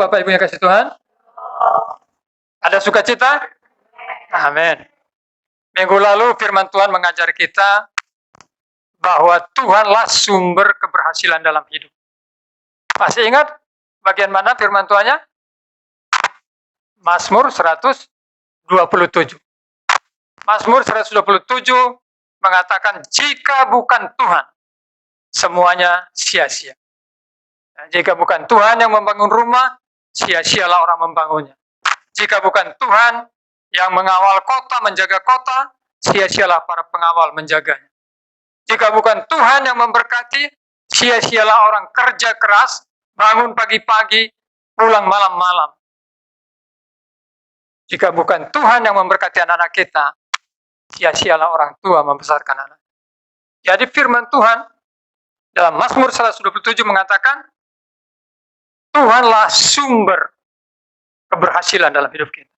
Bapak Ibu yang kasih Tuhan? Ada sukacita? Amin. Minggu lalu firman Tuhan mengajar kita bahwa Tuhanlah sumber keberhasilan dalam hidup. Masih ingat bagian mana firman Tuhannya? Mazmur 127. Mazmur 127 mengatakan jika bukan Tuhan, semuanya sia-sia. Jika bukan Tuhan yang membangun rumah, sia-sialah orang membangunnya. Jika bukan Tuhan yang mengawal kota, menjaga kota, sia-sialah para pengawal menjaganya. Jika bukan Tuhan yang memberkati, sia-sialah orang kerja keras, bangun pagi-pagi, pulang malam-malam. Jika bukan Tuhan yang memberkati anak-anak kita, sia-sialah orang tua membesarkan anak. Jadi firman Tuhan dalam Mazmur 127 mengatakan, Tuhanlah sumber keberhasilan dalam hidup kita.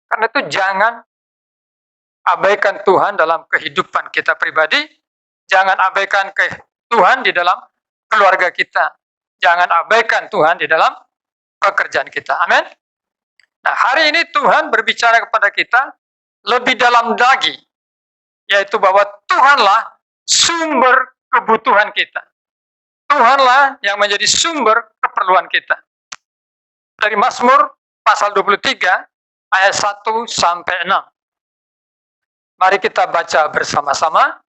Karena itu jangan abaikan Tuhan dalam kehidupan kita pribadi, jangan abaikan Tuhan di dalam keluarga kita, jangan abaikan Tuhan di dalam pekerjaan kita. Amin. Nah, hari ini Tuhan berbicara kepada kita lebih dalam lagi, yaitu bahwa Tuhanlah sumber kebutuhan kita. Tuhanlah yang menjadi sumber keperluan kita. Dari Mazmur pasal 23 ayat 1 sampai 6. Mari kita baca bersama-sama.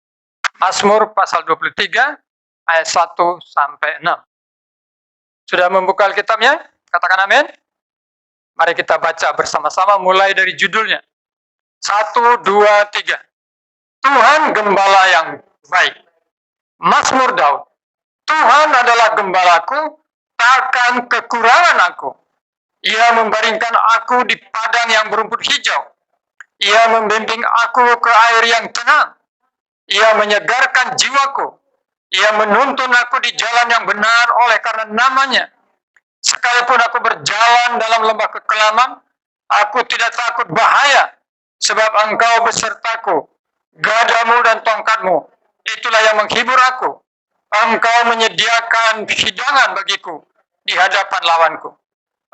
Mazmur pasal 23 ayat 1 sampai 6. Sudah membuka Alkitabnya? Katakan amin. Mari kita baca bersama-sama mulai dari judulnya. 1, 2, 3. Tuhan gembala yang baik. Mazmur Daud. Tuhan adalah gembalaku, takkan kekurangan aku. Ia membaringkan aku di padang yang berumput hijau. Ia membimbing aku ke air yang tenang. Ia menyegarkan jiwaku. Ia menuntun aku di jalan yang benar oleh karena namanya. Sekalipun aku berjalan dalam lembah kekelaman, aku tidak takut bahaya, sebab Engkau besertaku. Gadamu dan tongkatmu, itulah yang menghibur aku. Engkau menyediakan hidangan bagiku di hadapan lawanku.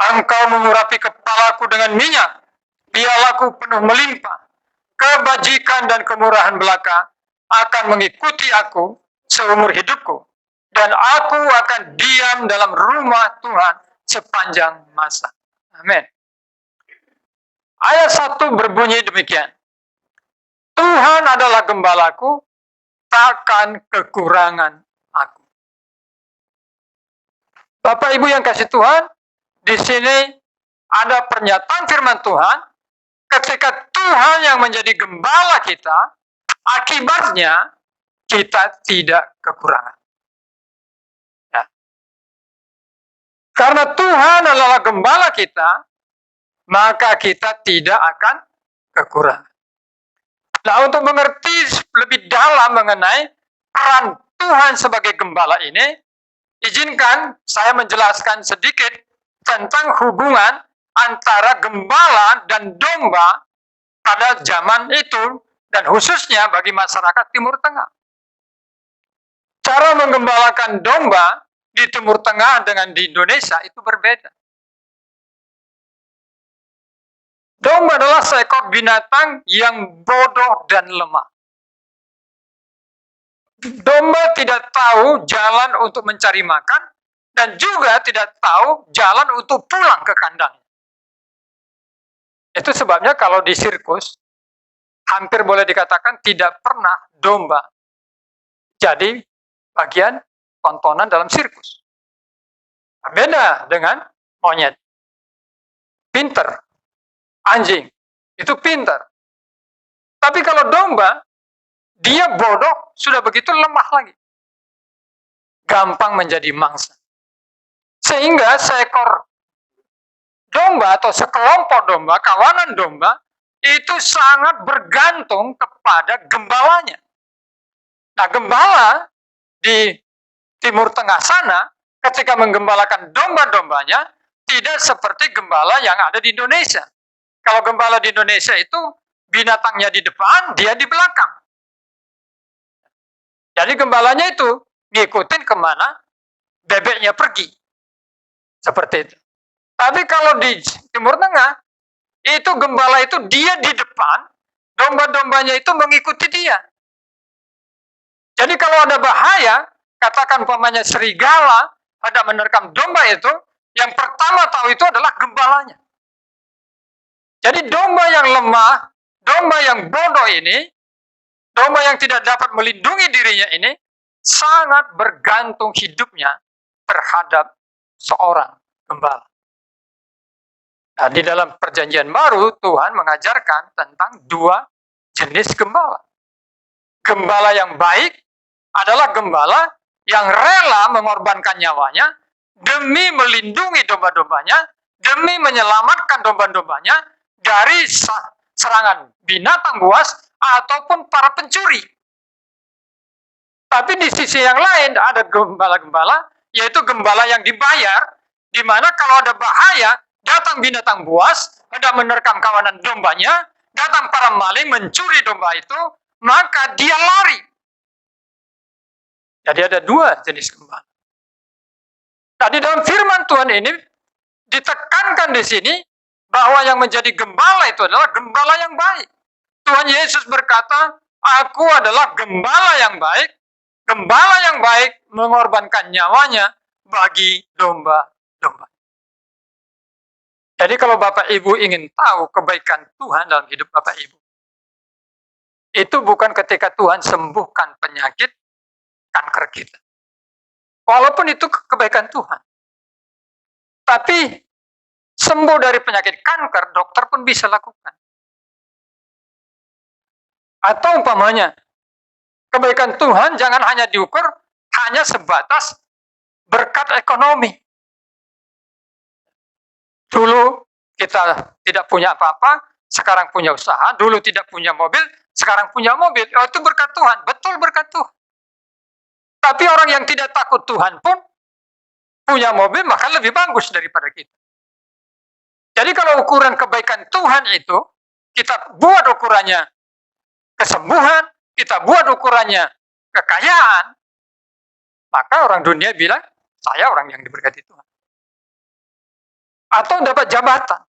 Engkau mengurapi kepalaku dengan minyak, pialaku penuh melimpah. Kebajikan dan kemurahan belaka akan mengikuti aku seumur hidupku. Dan aku akan diam dalam rumah Tuhan sepanjang masa. Amin. Ayat 1 berbunyi demikian. Tuhan adalah gembalaku, takkan kekurangan aku. Bapak Ibu yang kasih Tuhan, di sini ada pernyataan firman Tuhan, ketika Tuhan yang menjadi gembala kita, akibatnya kita tidak kekurangan. Ya. Karena Tuhan adalah gembala kita, maka kita tidak akan kekurangan. Nah, untuk mengerti lebih dalam mengenai peran Tuhan sebagai gembala ini, izinkan saya menjelaskan sedikit tentang hubungan antara gembala dan domba pada zaman itu, dan khususnya bagi masyarakat Timur Tengah. Cara menggembalakan domba di Timur Tengah dengan di Indonesia itu berbeda. Domba adalah seekor binatang yang bodoh dan lemah. Domba tidak tahu jalan untuk mencari makan, dan juga tidak tahu jalan untuk pulang ke kandang. Itu sebabnya kalau di sirkus, hampir boleh dikatakan tidak pernah domba jadi bagian tontonan dalam sirkus. Beda dengan monyet. Pinter. Anjing. Itu pinter. Tapi kalau domba, dia bodoh, sudah begitu lemah lagi. Gampang menjadi mangsa. Sehingga seekor domba atau sekelompok domba, kawanan domba, itu sangat bergantung kepada gembalanya. Nah, gembala di Timur Tengah sana, ketika menggembalakan domba-dombanya, tidak seperti gembala yang ada di Indonesia. Kalau gembala di Indonesia itu, binatangnya di depan, dia di belakang. Jadi gembalanya itu ngikutin kemana bebeknya pergi. Seperti itu. Tapi kalau di Timur Tengah, itu gembala itu dia di depan, domba-dombanya itu mengikuti dia. Jadi kalau ada bahaya, katakan umpamanya serigala hendak menerkam domba itu, yang pertama tahu itu adalah gembalanya. Jadi domba yang lemah, domba yang bodoh ini, domba yang tidak dapat melindungi dirinya ini, sangat bergantung hidupnya terhadap seorang gembala. Nah, di dalam perjanjian baru, Tuhan mengajarkan tentang dua jenis gembala. Gembala yang baik adalah gembala yang rela mengorbankan nyawanya demi melindungi domba-dombanya, demi menyelamatkan domba-dombanya dari serangan binatang buas ataupun para pencuri. Tapi di sisi yang lain ada gembala-gembala, yaitu gembala yang dibayar, di mana kalau ada bahaya, datang binatang buas, hendak menerkam kawanan dombanya, datang para maling mencuri domba itu, maka dia lari. Jadi ada dua jenis gembala. Nah, di dalam firman Tuhan ini ditekankan di sini bahwa yang menjadi gembala itu adalah gembala yang baik. Tuhan Yesus berkata, "Aku adalah gembala yang baik. Gembala yang baik mengorbankan nyawanya bagi domba-domba." Jadi kalau Bapak Ibu ingin tahu kebaikan Tuhan dalam hidup Bapak Ibu, itu bukan ketika Tuhan sembuhkan penyakit kanker kita. Walaupun itu kebaikan Tuhan. Tapi sembuh dari penyakit kanker, dokter pun bisa lakukan. Atau umpamanya, kebaikan Tuhan jangan hanya diukur hanya sebatas berkat ekonomi. Dulu kita tidak punya apa-apa, sekarang punya usaha. Dulu tidak punya mobil, sekarang punya mobil. Oh, itu berkat Tuhan, betul berkat Tuhan. Tapi orang yang tidak takut Tuhan pun punya mobil, maka lebih bagus daripada kita. Jadi kalau ukuran kebaikan Tuhan itu, kita buat ukurannya kesembuhan, kita buat ukurannya kekayaan, maka orang dunia bilang, saya orang yang diberkati Tuhan. Atau dapat jabatan.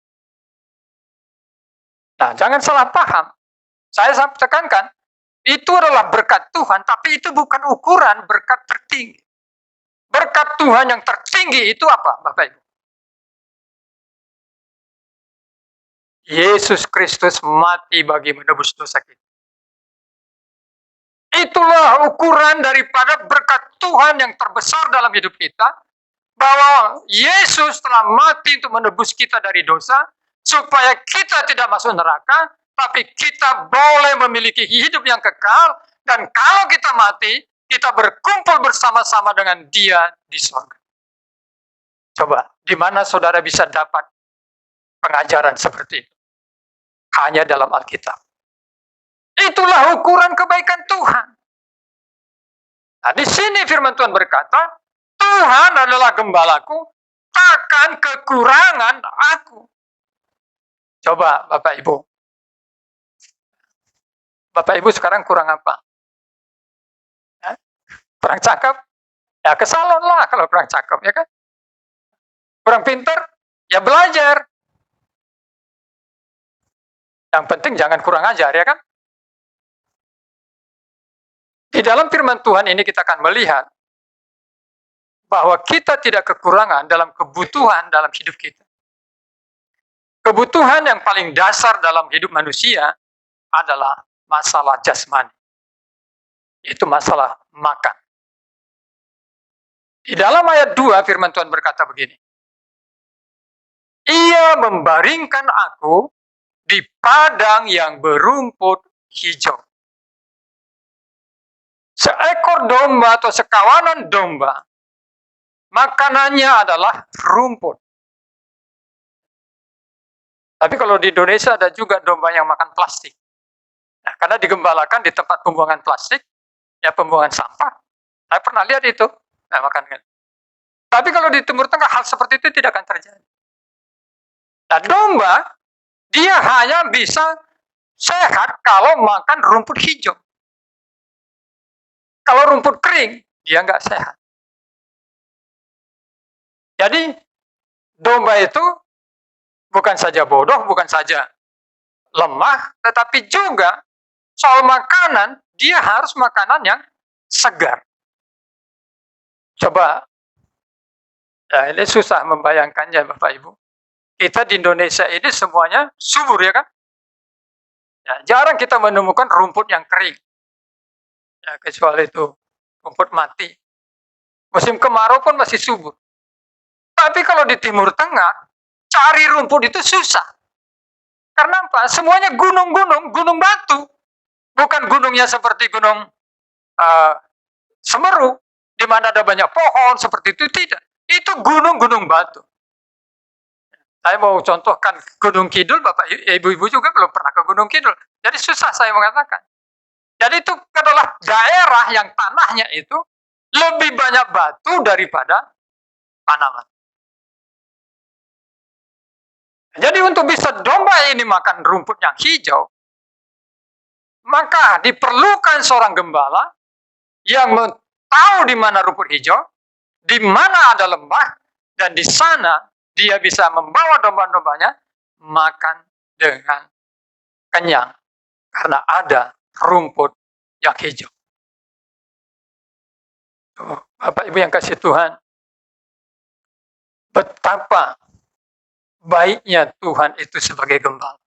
Nah, jangan salah paham. Saya tekankan, itu adalah berkat Tuhan, tapi itu bukan ukuran berkat tertinggi. Berkat Tuhan yang tertinggi itu apa, Bapak Ibu? Yesus Kristus mati bagi menebus dosa kita. Itulah ukuran daripada berkat Tuhan yang terbesar dalam hidup kita, bahwa Yesus telah mati untuk menebus kita dari dosa, supaya kita tidak masuk neraka, tapi kita boleh memiliki hidup yang kekal, dan kalau kita mati, kita berkumpul bersama-sama dengan Dia di surga. Coba, di mana saudara bisa dapat pengajaran seperti itu? Hanya dalam Alkitab. Itulah ukuran kebaikan Tuhan. Nah, di sini firman Tuhan berkata, Tuhan adalah gembalaku, takkan kekurangan aku. Coba Bapak Ibu. Bapak Ibu sekarang kurang apa? Ya? Kurang cakep? Ya ke salon lah kalau kurang cakep, ya kan? Kurang pinter? Ya belajar. Yang penting jangan kurang ajar, ya kan? Di dalam firman Tuhan ini kita akan melihat bahwa kita tidak kekurangan dalam kebutuhan dalam hidup kita. Kebutuhan yang paling dasar dalam hidup manusia adalah masalah jasmani. Itu masalah makan. Di dalam ayat 2 firman Tuhan berkata begini. Ia membaringkan aku di padang yang berumput hijau. Seekor domba atau sekawanan domba, makanannya adalah rumput. Tapi kalau di Indonesia ada juga domba yang makan plastik. Nah, karena digembalakan di tempat pembuangan plastik, ya pembuangan sampah. Saya pernah lihat itu, nah, makan. Tapi kalau di Timur Tengah hal seperti itu tidak akan terjadi. Nah, domba dia hanya bisa sehat kalau makan rumput hijau. Kalau rumput kering, dia nggak sehat. Jadi, domba itu bukan saja bodoh, bukan saja lemah, tetapi juga soal makanan, dia harus makanan yang segar. Coba, ya ini susah membayangkannya Bapak Ibu. Kita di Indonesia ini semuanya subur ya kan? Ya, jarang kita menemukan rumput yang kering. Ya, kecuali itu rumput mati. Musim kemarau pun masih subur. Tapi kalau di Timur Tengah, cari rumput itu susah. Karena apa? Semuanya gunung-gunung, gunung batu. Bukan gunungnya seperti gunung Semeru, di mana ada banyak pohon, seperti itu tidak. Itu gunung-gunung batu. Saya mau contohkan Gunung Kidul, Bapak Ibu-ibu juga belum pernah ke Gunung Kidul. Jadi susah saya mengatakan. Jadi itu adalah daerah yang tanahnya itu lebih banyak batu daripada tanaman. Jadi untuk bisa domba ini makan rumput yang hijau, maka diperlukan seorang gembala yang tahu di mana rumput hijau, di mana ada lembah, dan di sana dia bisa membawa domba-dombanya makan dengan kenyang karena ada rumput yang hijau. Bapak Ibu yang kasih Tuhan, betapa baiknya Tuhan itu sebagai gembala.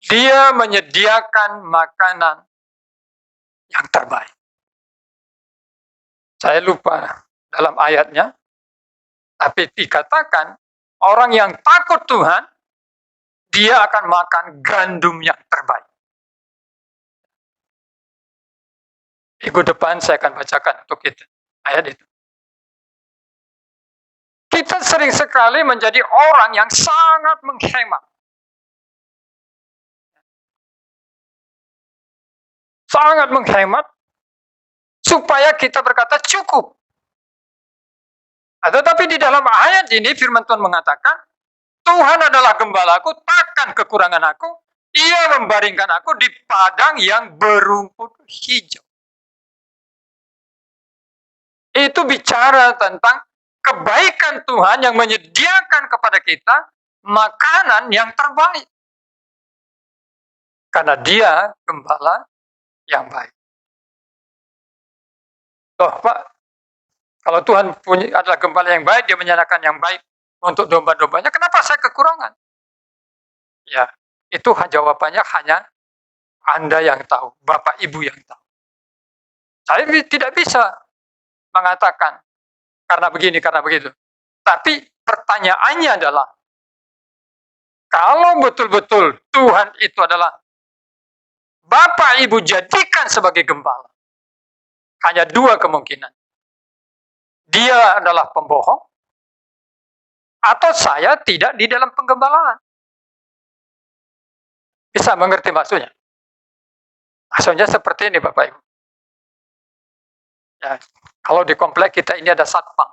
Dia menyediakan makanan yang terbaik. Saya lupa dalam ayatnya, tapi dikatakan orang yang takut Tuhan, dia akan makan gandum yang terbaik. Minggu depan saya akan bacakan untuk kita ayat itu. Kita sering sekali menjadi orang yang sangat menghemat. Sangat menghemat supaya kita berkata cukup. Tetapi di dalam ayat ini firman Tuhan mengatakan, Tuhan adalah gembalaku, takkan kekurangan aku. Ia membaringkan aku di padang yang berumput hijau. Itu bicara tentang kebaikan Tuhan yang menyediakan kepada kita makanan yang terbaik. Karena dia gembala yang baik. Loh Pak, kalau Tuhan adalah gembala yang baik, dia menyediakan yang baik untuk domba-dombanya, kenapa saya kekurangan? Ya, itu jawabannya hanya Anda yang tahu, Bapak Ibu yang tahu. Saya tidak bisa mengatakan karena begini, karena begitu. Tapi pertanyaannya adalah, kalau betul-betul Tuhan itu adalah Bapak Ibu jadikan sebagai gembala, hanya dua kemungkinan. Dia adalah pembohong, atau saya tidak di dalam penggembalaan. Bisa mengerti maksudnya? Maksudnya seperti ini Bapak Ibu. Ya, kalau di komplek kita ini ada satpam,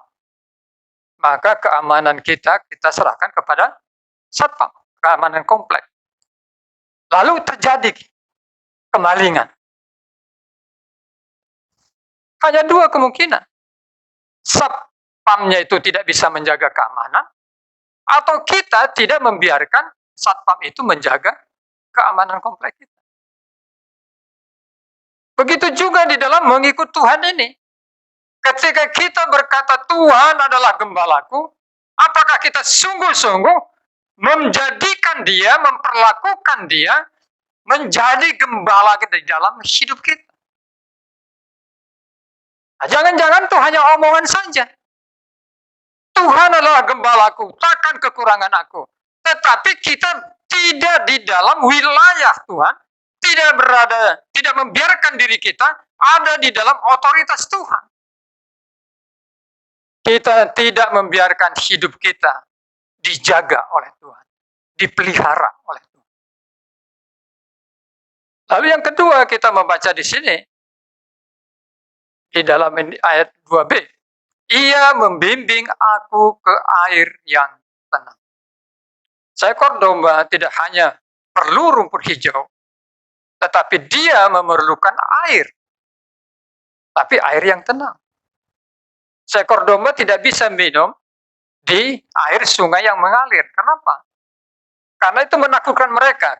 maka keamanan kita serahkan kepada satpam, keamanan komplek. Lalu terjadi kemalingan. Hanya dua kemungkinan. Satpamnya itu tidak bisa menjaga keamanan, atau kita tidak membiarkan satpam itu menjaga keamanan komplek kita. Begitu juga di dalam mengikut Tuhan ini. Ketika kita berkata Tuhan adalah gembalaku, apakah kita sungguh-sungguh menjadikan dia, memperlakukan dia menjadi gembala kita di dalam hidup kita? Nah, jangan-jangan itu hanya omongan saja. Tuhan adalah gembalaku, takkan kekurangan aku. Tetapi kita tidak di dalam wilayah Tuhan, tidak membiarkan diri kita ada di dalam otoritas Tuhan. Kita tidak membiarkan hidup kita dijaga oleh Tuhan, dipelihara oleh Tuhan. Lalu yang kedua kita membaca di sini, di dalam ayat 2b, ia membimbing aku ke air yang tenang. Seekor domba tidak hanya perlu rumput hijau, tetapi dia memerlukan air. Tapi air yang tenang. Seekor domba tidak bisa minum di air sungai yang mengalir. Kenapa? Karena itu menakutkan mereka.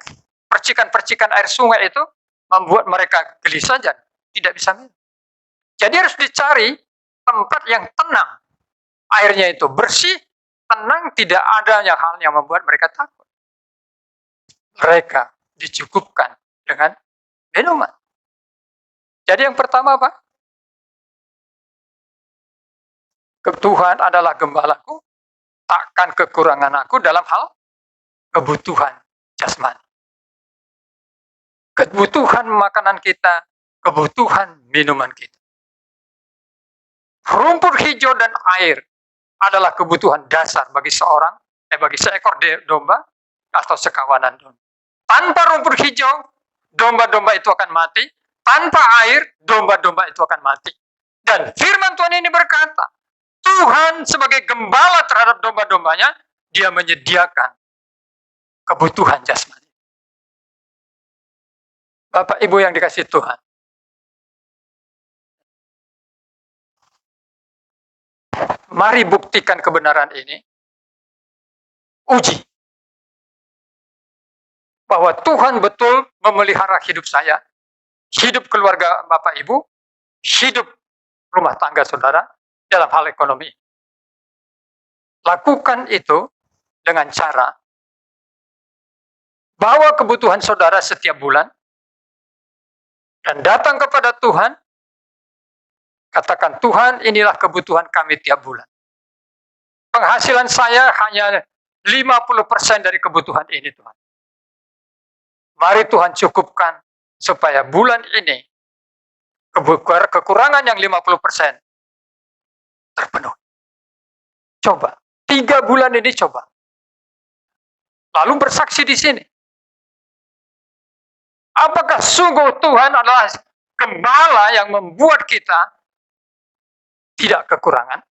Percikan-percikan air sungai itu membuat mereka gelisah dan tidak bisa minum. Jadi harus dicari tempat yang tenang. Airnya itu bersih, tenang, tidak adanya hal yang membuat mereka takut. Mereka dicukupkan dengan minuman. Jadi yang pertama apa? Tuhan adalah gembalaku, takkan kekurangan aku dalam hal kebutuhan jasmani. Kebutuhan makanan kita, kebutuhan minuman kita. Rumput hijau dan air adalah kebutuhan dasar bagi bagi seekor domba atau sekawanan domba. Tanpa rumput hijau, domba-domba itu akan mati. Tanpa air, domba-domba itu akan mati. Dan firman Tuhan ini berkata, Tuhan sebagai gembala terhadap domba-dombanya, dia menyediakan kebutuhan jasmani. Bapak Ibu yang dikasihi Tuhan, mari buktikan kebenaran ini. Uji bahwa Tuhan betul memelihara hidup saya, hidup keluarga Bapak Ibu, hidup rumah tangga saudara dalam hal ekonomi. Lakukan itu dengan cara bawa kebutuhan saudara setiap bulan dan datang kepada Tuhan. Katakan, Tuhan, inilah kebutuhan kami tiap bulan. Penghasilan saya hanya 50% dari kebutuhan ini, Tuhan. Mari Tuhan cukupkan supaya bulan ini kekurangan yang 50% terpenuhi. Coba, 3 bulan ini coba. Lalu bersaksi di sini. Apakah sungguh Tuhan adalah gembala yang membuat kita tidak kekurangan?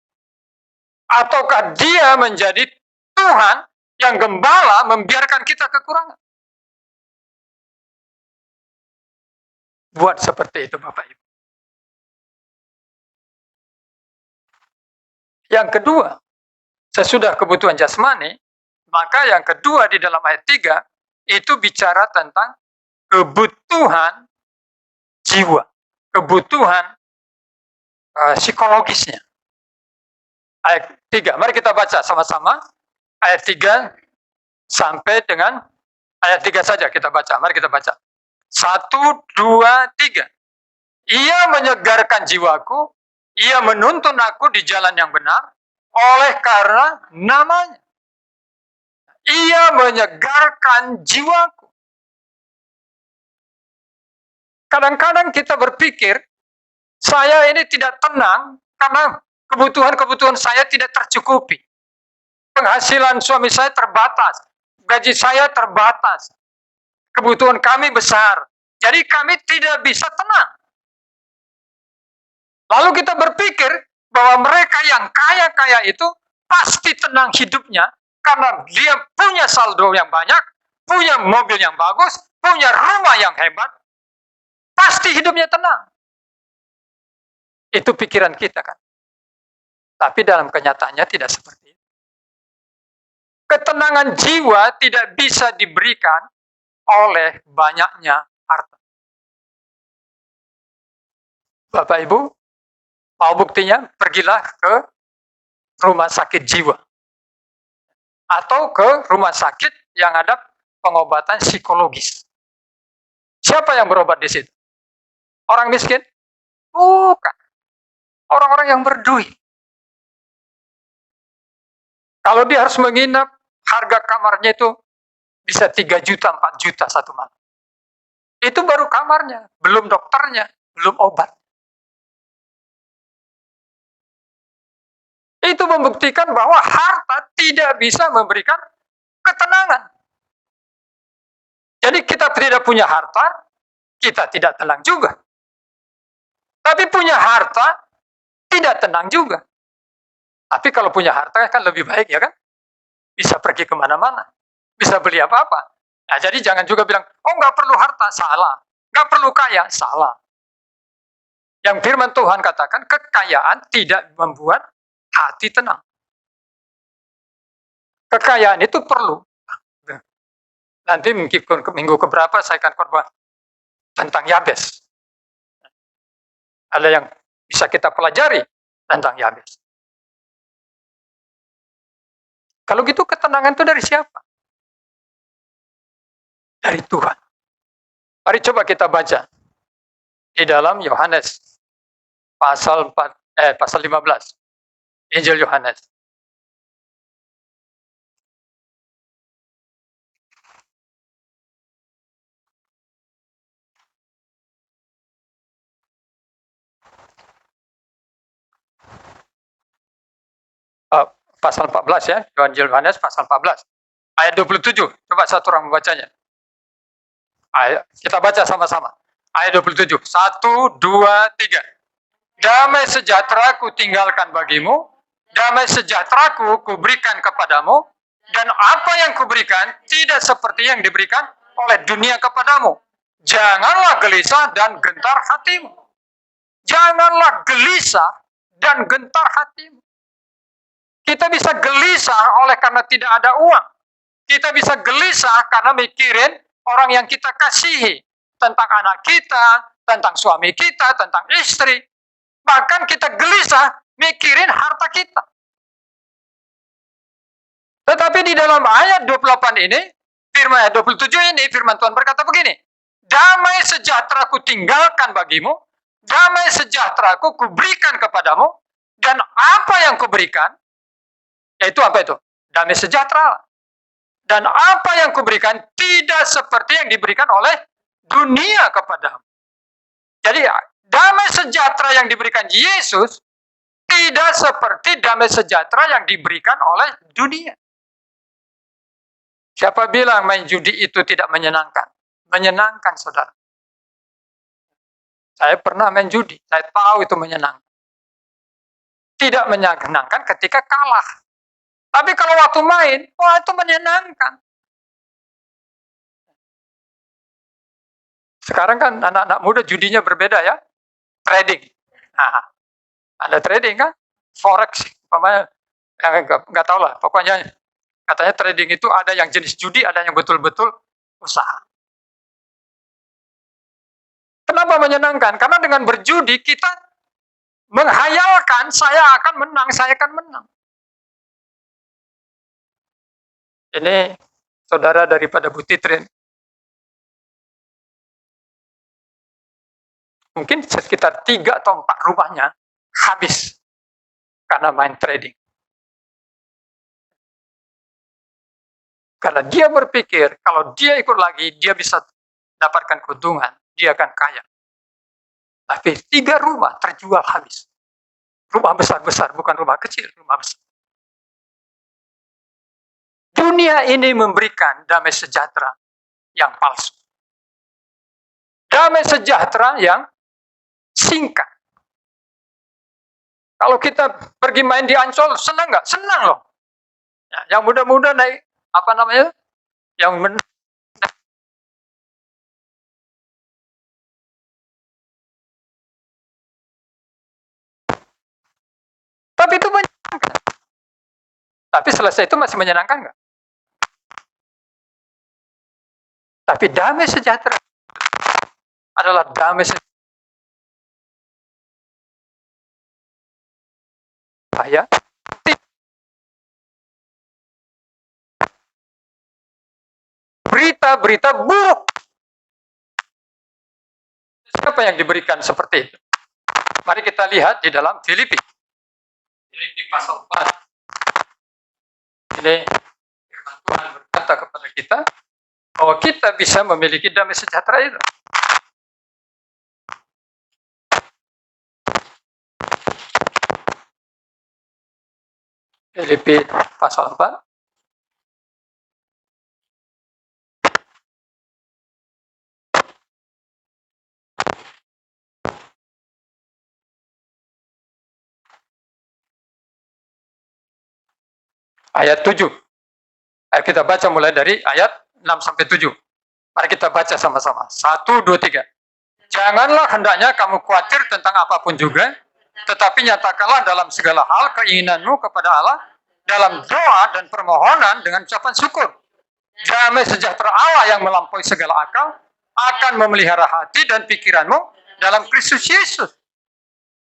Ataukah dia menjadi Tuhan yang gembala membiarkan kita kekurangan? Buat seperti itu Bapak Ibu. Yang kedua, sesudah kebutuhan jasmani, maka yang kedua di dalam ayat 3 itu bicara tentang kebutuhan jiwa, kebutuhan psikologisnya. Ayat 3, mari kita baca sama-sama. Ayat 3 sampai dengan ayat 3 saja kita baca. Mari kita baca. 1, 2, 3. Ia menyegarkan jiwaku, ia menuntun aku di jalan yang benar, oleh karena namanya. Ia menyegarkan jiwaku. Kadang-kadang kita berpikir, saya ini tidak tenang karena kebutuhan-kebutuhan saya tidak tercukupi. Penghasilan suami saya terbatas, gaji saya terbatas, kebutuhan kami besar, jadi kami tidak bisa tenang. Lalu kita berpikir bahwa mereka yang kaya-kaya itu pasti tenang hidupnya karena dia punya saldo yang banyak, punya mobil yang bagus, punya rumah yang hebat, pasti hidupnya tenang. Itu pikiran kita kan. Tapi dalam kenyataannya tidak seperti itu. Ketenangan jiwa tidak bisa diberikan oleh banyaknya harta. Bapak Ibu, mau buktinya? Pergilah ke rumah sakit jiwa. Atau ke rumah sakit yang ada pengobatan psikologis. Siapa yang berobat di situ? Orang miskin? Bukan. Orang-orang yang berduit. Kalau dia harus menginap, harga kamarnya itu bisa 3 juta, 4 juta satu malam. Itu baru kamarnya, belum dokternya, belum obat. Itu membuktikan bahwa harta tidak bisa memberikan ketenangan. Jadi kita tidak punya harta, kita tidak tenang juga. Tapi punya harta, tidak tenang juga. Tapi kalau punya harta kan lebih baik ya kan? Bisa pergi kemana-mana. Bisa beli apa-apa. Nah jadi jangan juga bilang, oh nggak perlu harta, salah. Nggak perlu kaya, salah. Yang firman Tuhan katakan, kekayaan tidak membuat hati tenang. Kekayaan itu perlu. Nanti mungkin minggu keberapa saya akan khotbah tentang Yabes. Ada yang bisa kita pelajari tentang Yabes. Kalau gitu ketenangan itu dari siapa? Dari Tuhan. Mari coba kita baca di dalam Yohanes pasal 15. Injil Yohanes. Pasal 14 ya, Injil Yohanes pasal 14. Ayat 27. Coba satu orang membacanya. Kita baca sama-sama. Ayat 27. 1, 2, 3. Damai sejahtera ku tinggalkan bagimu, damai sejahtera ku berikan kepadamu, dan apa yang kuberikan tidak seperti yang diberikan oleh dunia kepadamu. Janganlah gelisah dan gentar hatimu. Janganlah gelisah dan gentar hatimu. Kita bisa gelisah oleh karena tidak ada uang. Kita bisa gelisah karena mikirin orang yang kita kasihi. Tentang anak kita, tentang suami kita, tentang istri. Bahkan kita gelisah mikirin harta kita. Tetapi di dalam ayat 28 ini, firman ayat 27 ini, firman Tuhan berkata begini. Damai sejahtera ku tinggalkan bagimu, damai sejahtera ku berikan kepadamu, dan apa yang kuberikan, yaitu apa itu? Damai sejahtera. Dan apa yang kuberikan tidak seperti yang diberikan oleh dunia kepadamu. Jadi damai sejahtera yang diberikan Yesus tidak seperti damai sejahtera yang diberikan oleh dunia. Siapa bilang main judi itu tidak menyenangkan? Menyenangkan, saudara. Saya pernah main judi, saya tahu itu menyenangkan. Tidak menyenangkan ketika kalah. Tapi kalau waktu main, wah itu menyenangkan. Sekarang kan anak-anak muda judinya berbeda ya. Trading. Nah, ada trading kan? Forex. Umpamanya, nggak tahu lah. Pokoknya katanya trading itu ada yang jenis judi, ada yang betul-betul usaha. Kenapa menyenangkan? Karena dengan berjudi kita menghayalkan saya akan menang, saya akan menang. Ini saudara daripada Bu Titrin. Mungkin sekitar 3 atau 4 rumahnya habis karena main trading. Karena dia berpikir kalau dia ikut lagi, dia bisa dapatkan keuntungan, dia akan kaya. Tapi 3 rumah terjual habis. Rumah besar-besar, bukan rumah kecil, rumah besar. Dunia ini memberikan damai sejahtera yang palsu. Damai sejahtera yang singkat. Kalau kita pergi main di Ancol, senang nggak? Senang loh. Ya, yang muda-muda naik, apa namanya? Yang tapi itu menyenangkan. Tapi selesai itu masih menyenangkan nggak? Tapi damai sejahtera adalah damai sejahtera. Berita-berita buruk. Siapa yang diberikan seperti itu? Mari kita lihat di dalam Filipi. Filipi pasal 4. Ini firman Tuhan berkata kepada kita bahwa kita bisa memiliki damai sejahtera itu. Filipi pasal 4. Ayat 7. Ayo kita baca mulai dari ayat 6 sampai 7. Mari kita baca sama-sama. 1, 2, 3. Janganlah hendaknya kamu khawatir tentang apapun juga, tetapi nyatakanlah dalam segala hal keinginanmu kepada Allah dalam doa dan permohonan dengan ucapan syukur. Damai sejahtera Allah yang melampaui segala akal akan memelihara hati dan pikiranmu dalam Kristus Yesus.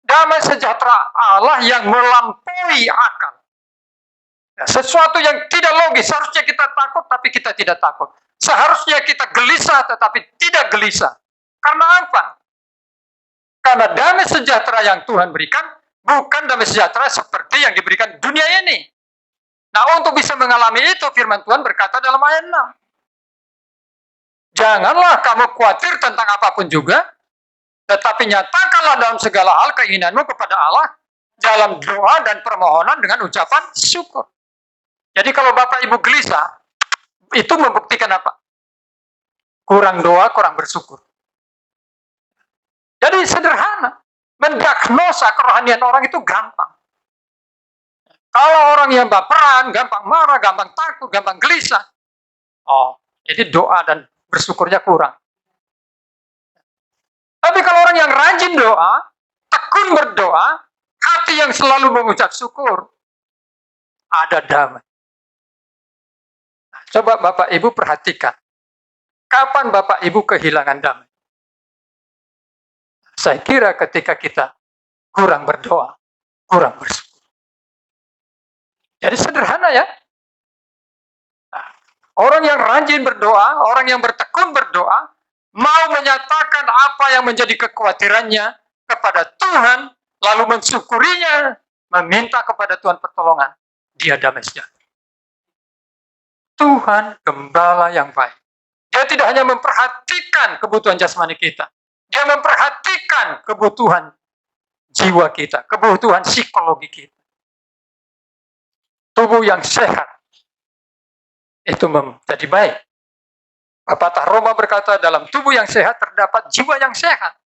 Damai sejahtera Allah yang melampaui akal. Ya, sesuatu yang tidak logis, seharusnya kita takut tapi kita tidak takut. Seharusnya kita gelisah tetapi tidak gelisah. Karena apa? Karena damai sejahtera yang Tuhan berikan bukan damai sejahtera seperti yang diberikan dunia ini. Nah, untuk bisa mengalami itu, firman Tuhan berkata dalam ayat 6. Janganlah kamu khawatir tentang apapun juga, tetapi nyatakanlah dalam segala hal keinginanmu kepada Allah dalam doa dan permohonan dengan ucapan syukur. Jadi kalau Bapak Ibu gelisah, itu membuktikan apa? Kurang doa, kurang bersyukur. Jadi sederhana. Mendiagnosa kerohanian orang itu gampang. Kalau orang yang baperan, gampang marah, gampang takut, gampang gelisah. Oh, jadi doa dan bersyukurnya kurang. Tapi kalau orang yang rajin doa, tekun berdoa, hati yang selalu mengucap syukur, ada damai. Nah, coba Bapak Ibu perhatikan. Kapan Bapak Ibu kehilangan damai? Saya kira ketika kita kurang berdoa, kurang bersyukur. Jadi sederhana ya. Nah, orang yang rajin berdoa, orang yang bertekun berdoa, mau menyatakan apa yang menjadi kekhawatirannya kepada Tuhan, lalu mensyukurinya, meminta kepada Tuhan pertolongan, dia damai sejahtera. Tuhan gembala yang baik. Dia tidak hanya memperhatikan kebutuhan jasmani kita, dia memperhatikan kebutuhan jiwa kita, kebutuhan psikologi kita. Tubuh yang sehat itu menjadi baik. Pepatah Roma berkata, dalam tubuh yang sehat terdapat jiwa yang sehat.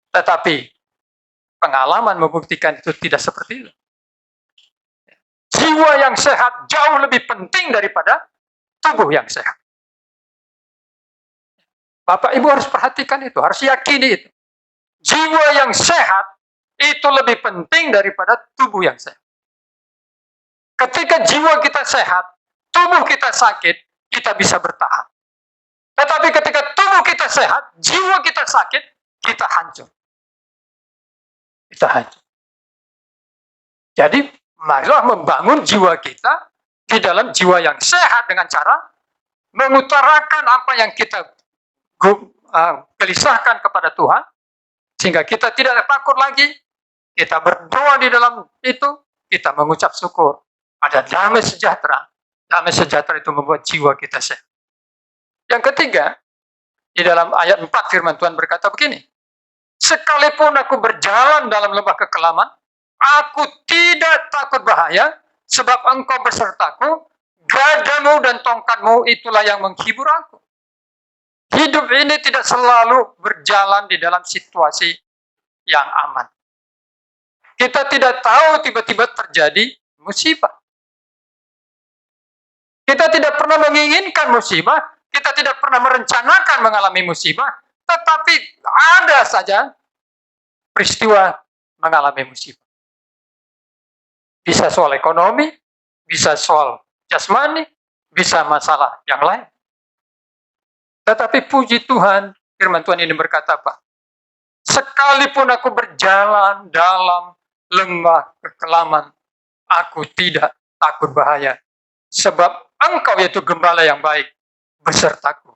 Tetapi pengalaman membuktikan itu tidak seperti itu. Jiwa yang sehat jauh lebih penting daripada tubuh yang sehat. Bapak Ibu harus perhatikan itu, harus yakini itu. Jiwa yang sehat itu lebih penting daripada tubuh yang sehat. Ketika jiwa kita sehat, tubuh kita sakit, kita bisa bertahan. Tetapi ketika tubuh kita sehat, jiwa kita sakit, kita hancur. Kita hancur. Jadi, marilah membangun jiwa kita di dalam jiwa yang sehat dengan cara mengutarakan apa yang kita gelisahkan kepada Tuhan, sehingga kita tidak takut lagi, kita berdoa di dalam itu, kita mengucap syukur. Ada damai sejahtera. Damai sejahtera itu membuat jiwa kita sehat. Yang ketiga, di dalam ayat 4 firman Tuhan berkata begini, sekalipun aku berjalan dalam lembah kekelaman, aku tidak takut bahaya, sebab engkau besertaku, gadamu dan tongkatmu itulah yang menghibur aku. Hidup ini tidak selalu berjalan di dalam situasi yang aman. Kita tidak tahu tiba-tiba terjadi musibah. Kita tidak pernah menginginkan musibah, kita tidak pernah merencanakan mengalami musibah, tetapi ada saja peristiwa mengalami musibah. Bisa soal ekonomi, bisa soal jasmani, bisa masalah yang lain. Tetapi puji Tuhan, firman Tuhan ini berkata apa? Sekalipun aku berjalan dalam lembah kekelaman, aku tidak takut bahaya. Sebab engkau yaitu gembala yang baik besertaku.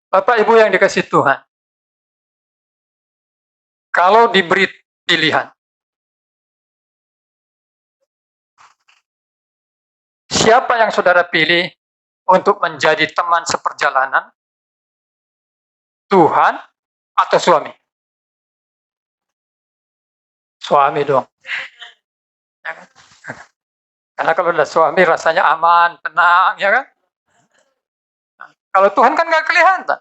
Bapak Ibu yang dikasihi Tuhan, kalau diberi pilihan, siapa yang saudara pilih untuk menjadi teman seperjalanan? Tuhan atau suami? Suami dong. Karena kalau ada suami rasanya aman, tenang, ya kan? Nah, kalau Tuhan kan nggak kelihatan.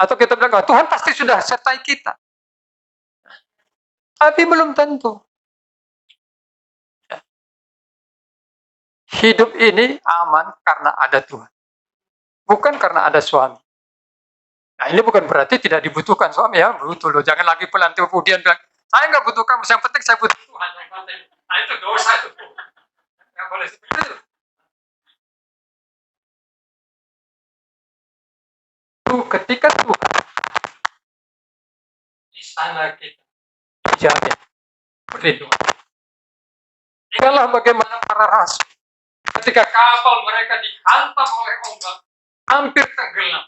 Atau kita bilang, Tuhan pasti sudah sertai kita. Tapi belum tentu. Hidup ini aman karena ada Tuhan. Bukan karena ada suami. Nah, ini bukan berarti tidak dibutuhkan suami ya. Betul loh. Jangan lagi pelan kemudian bilang, saya nggak butuh kamu, yang penting saya butuh Tuhan. Yang penting. Nah itu dosa itu. Nggak boleh seperti itu. Ketika Tuhan di sana kita dijamin perlindungan. Ingatlah bagaimana para rasul ketika kapal mereka dihantam oleh ombak, hampir tenggelam.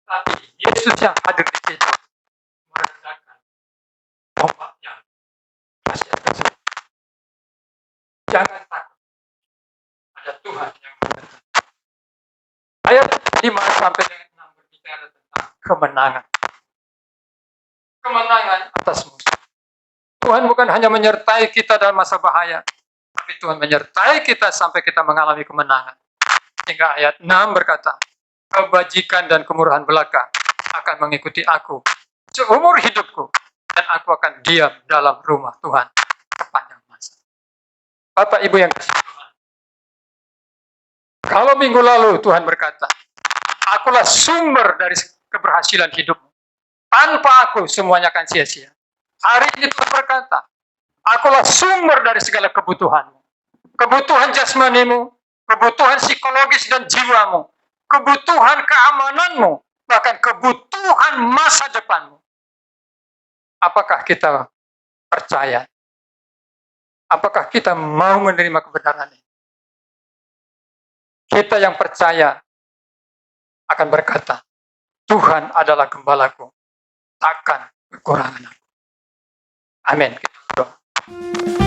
Tapi Yesus yang hadir di situ meredakan ombak yang masih tersebut. Jangan takut, ada Tuhan yang menyertai. Ayat 5 sampai dengan 6 berbicara tentang kemenangan. Kemenangan atas musuh. Tuhan bukan hanya menyertai kita dalam masa bahaya, tapi Tuhan menyertai kita sampai kita mengalami kemenangan. Hingga ayat 6 berkata, kebajikan dan kemurahan belaka akan mengikuti aku seumur hidupku, dan aku akan diam dalam rumah Tuhan sepanjang masa. Bapak Ibu yang kasih Tuhan, kalau minggu lalu Tuhan berkata, akulah sumber dari keberhasilan hidupmu, tanpa aku semuanya akan sia-sia. Hari ini Tuhan berkata, akulah sumber dari segala kebutuhanmu, kebutuhan jasmanimu, kebutuhan psikologis dan jiwamu, kebutuhan keamananmu, bahkan kebutuhan masa depanmu. Apakah kita percaya? Apakah kita mau menerima kebenaran ini? Kita yang percaya akan berkata, Tuhan adalah gembalaku, takkan kekurangan aku. Amin. Kita berdoa.